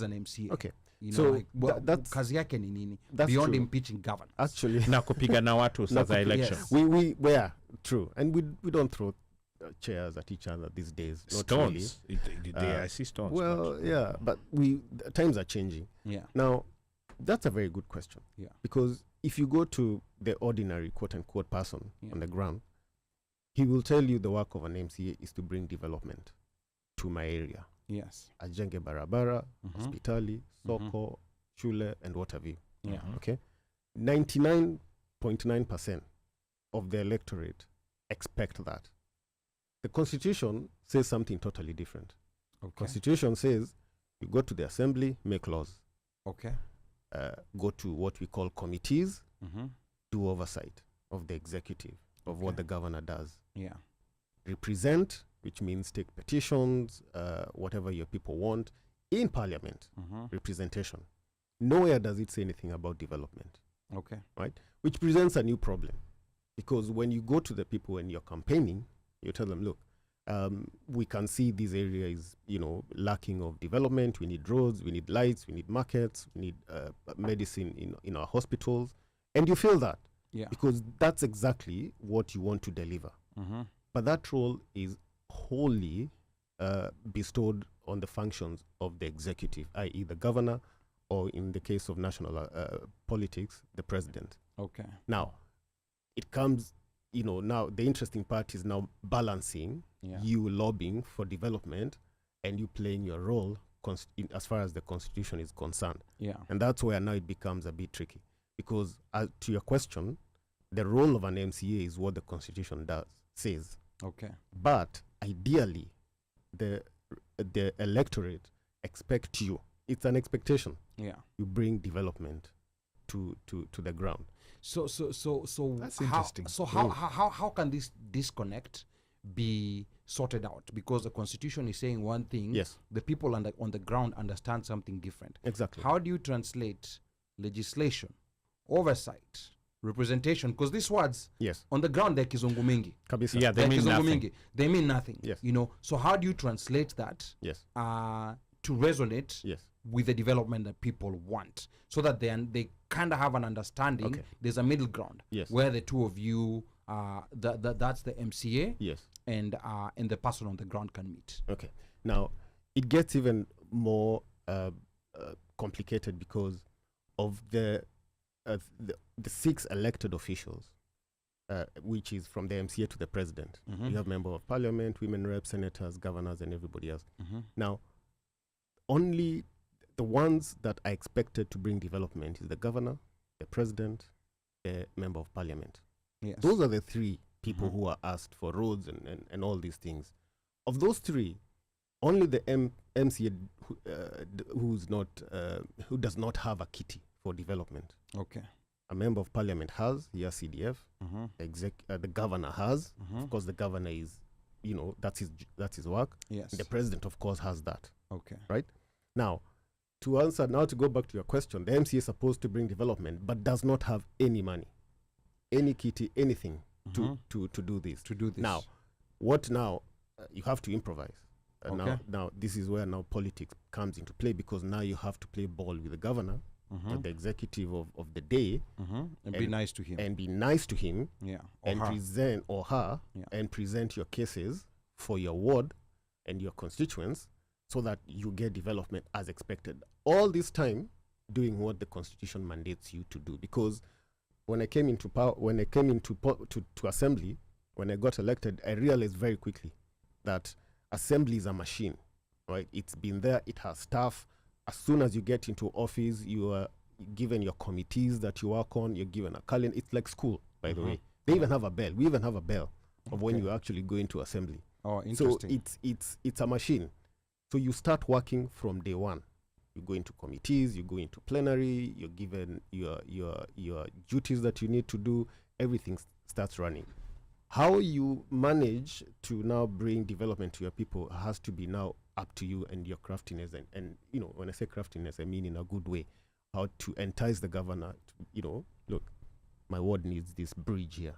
an MCA? Okay. That's kazi yake ni nini beyond true. impeaching governors? Actually, na kupigana watu sasa election. Yes. we were true, and we don't throw chairs at each other these days. Not Stones. Really. I see stones. Well, yeah, but times are changing. Yeah. Now, that's a very good question. Yeah. Because if you go to the ordinary quote unquote person on the ground, he will tell you the work of an MCA is to bring development to my area. Yes. Ajenge barabara, hospitali, soko, shule, and what have you. Yeah. Okay. 99.9% of the electorate expect that. The Constitution says something totally different. Okay. Constitution says you go to the assembly, make laws. Okay. Go to what we call committees, do oversight of the executive, of what the governor does. Yeah. Represent, which means take petitions, whatever your people want, in parliament. Representation. Nowhere does it say anything about development. Okay. Right? Which presents a new problem. Because when you go to the people and you're campaigning, you tell them, look, we can see this area is, lacking of development. We need roads, we need lights, we need markets, we need medicine in our hospitals. And you feel that. Yeah. Because that's exactly what you want to deliver. But that role is wholly bestowed on the functions of the executive, i.e. the governor, or in the case of national politics, the president. Okay. Now, it comes, now the interesting part is now balancing you lobbying for development and you playing your role as far as the Constitution is concerned. Yeah. And that's where now it becomes a bit tricky. Because to your question, the role of an MCA is what the Constitution says. Okay. But ideally, the electorate expect you. It's an expectation. Yeah. You bring development to the ground. So that's interesting. How can this disconnect be sorted out? Because the Constitution is saying one thing. Yes. The people on the ground understand something different. Exactly. How do you translate legislation, oversight, representation? Because these words, on the ground, they're kizungu mingi. Kabisa. Yeah, they mean nothing. Mingi. They mean nothing. Yes. So how do you translate that? Yes. To resonate. Yes. With the development that people want, so that they kind of have an understanding. Okay. There's a middle ground. Yes. Where the two of you, that's the MCA. Yes. And the person on the ground can meet. Okay. Now, it gets even more complicated because of the 6 elected officials, which is from the MCA to the president. You have member of parliament, women reps, senators, governors, and everybody else. Now, only the ones that are expected to bring development is the governor, the president, the member of parliament. Yes. Those are the 3 people who are asked for roads and all these things. Of those 3, only the MCA who does not have a kitty for development. Okay. A member of parliament has, he has CDF. The governor has. Of course, the governor is, that's his work. Yes. And the president, of course, has that. Okay. Right? Now, to go back to your question, the MCA is supposed to bring development, but does not have any money, any kitty, anything to do this. Now, you have to improvise. Okay. Now, this is where now politics comes into play, because now you have to play ball with the governor, the executive of the day, and be nice to him. And be nice to him. Yeah. And present and present your cases for your ward and your constituents, so that you get development as expected. All this time doing what the Constitution mandates you to do. Because when I came into power, to assembly, when I got elected, I realized very quickly that assembly is a machine, right? It's been there, it has staff. As soon as you get into office, you are given your committees that you work on, you're given a calendar. It's like school, by the way. They even have a bell. We even have a bell of when you actually go into assembly. Oh, interesting. So it's a machine. So you start working from day one. You go into committees, you go into plenary, you're given your duties that you need to do, everything starts running. How you manage to now bring development to your people has to be now up to you and your craftiness. And when I say craftiness, I mean in a good way. How to entice the governor to, look, my ward needs this bridge here,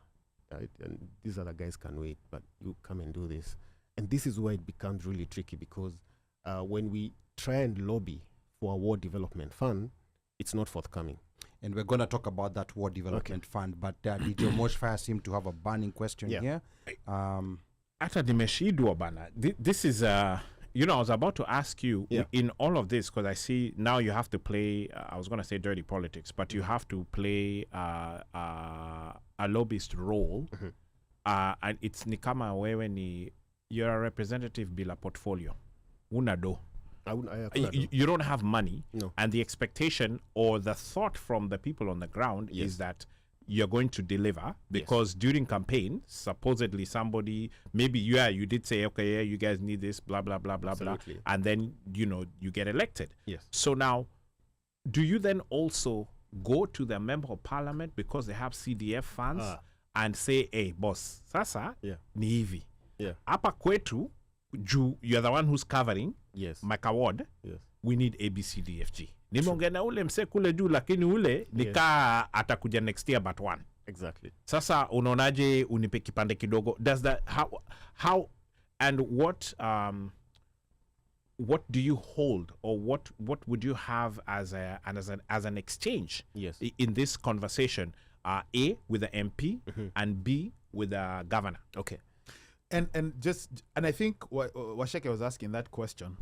right? And these other guys can wait, but you come and do this. And this is where it becomes really tricky, because when we try and lobby for a ward development fund, it's not forthcoming. And we're going to talk about that ward development fund, but DJ Moshfire seemed to have a burning question here. Hata nimeshindwa bana. This is you know, I was about to ask you in all of this, because I see now you have to play, I was going to say dirty politics, but you have to play a lobbyist role. And it's ni kama wewe ni, you're a representative bila portfolio. Una do. You don't have money. No. And the expectation or the thought from the people on the ground is that you're going to deliver, because during campaign, supposedly somebody, maybe you did say, okay, you guys need this, blah, blah, blah, blah, blah. And then, you know, you get elected. Yes. So now, do you then also go to the member of parliament because they have CDF funds and say, hey, boss, sasa, ni hivi. Hapa kwetu, you're the one who's covering my award. We need ABCDFG. Nimeongea na ule mse kule juu, lakini ule nika atakuja next year but one. Exactly. Sasa unaonaje unipe kipande kidogo? Does that how and what do you hold, or what would you have as an exchange in this conversation? A, with the MP and B, with the governor. Okay. And I think Washeke was asking that question.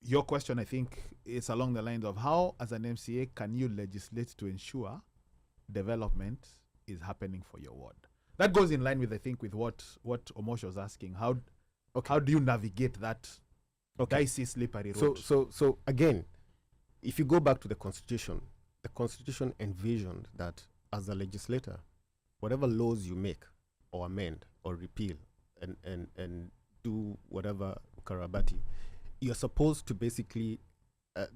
Your question, I think, is along the lines of how, as an MCA, can you legislate to ensure development is happening for your ward? That goes in line with, I think, with what Omosh was asking. How do you navigate that dicey, slippery road? So again, if you go back to the Constitution envisioned that as a legislator, whatever laws you make or amend or repeal and do whatever karabati, you're supposed to basically,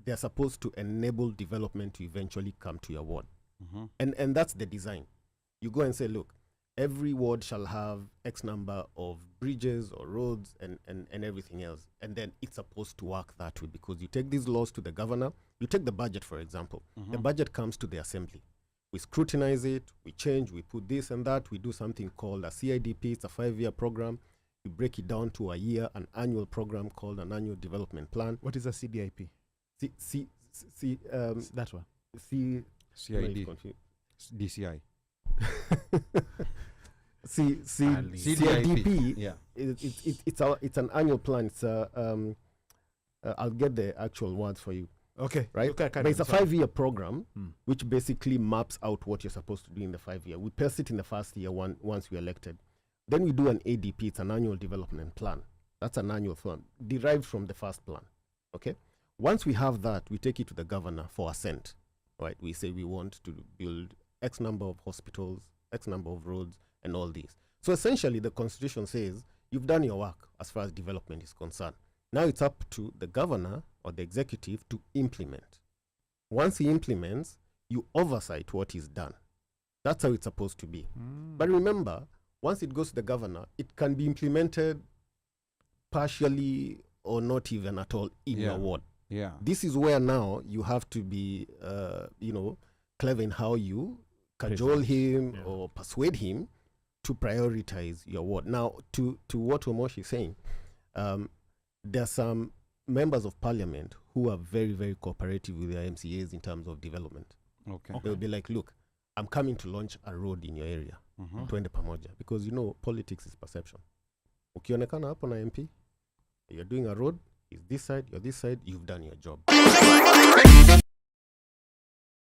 they're supposed to enable development to eventually come to your ward. And that's the design. You go and say, look, every ward shall have X number of bridges or roads and everything else. And then it's supposed to work that way, because you take these laws to the governor. You take the budget, for example. The budget comes to the assembly. We scrutinize it, we change, we put this and that. We do something called a CIDP. It's a 5-year program. We break it down to an annual program called an annual development plan. What is a CDIP? That one. CID. DCI. CIDP. It's an annual plan. It's I'll get the actual words for you. Okay. Right? Okay, but it's a 5-year program which basically maps out what you're supposed to do in the 5-year. We pass it in the first year once we're elected. Then we do an ADP, it's an annual development plan. That's an annual plan, derived from the first plan, okay? Once we have that, we take it to the governor for assent, right? We say we want to build X number of hospitals, X number of roads, and all these. So essentially, the Constitution says, you've done your work as far as development is concerned. Now it's up to the governor or the executive to implement. Once he implements, you oversight what is done. That's how it's supposed to be. But remember, once it goes to the governor, it can be implemented partially or not even at all in your ward. This is where now you have to be, clever in how you cajole him or persuade him to prioritize your ward. Now, to what Omosh is saying, there are some members of parliament who are very, very cooperative with their MCAs in terms of development. They'll be like, look, I'm coming to launch a road in your area. Twende pamoja. Because, politics is perception. Ukionekana hapo na MP, you're doing a road, he's this side, you're this side, you've done your job.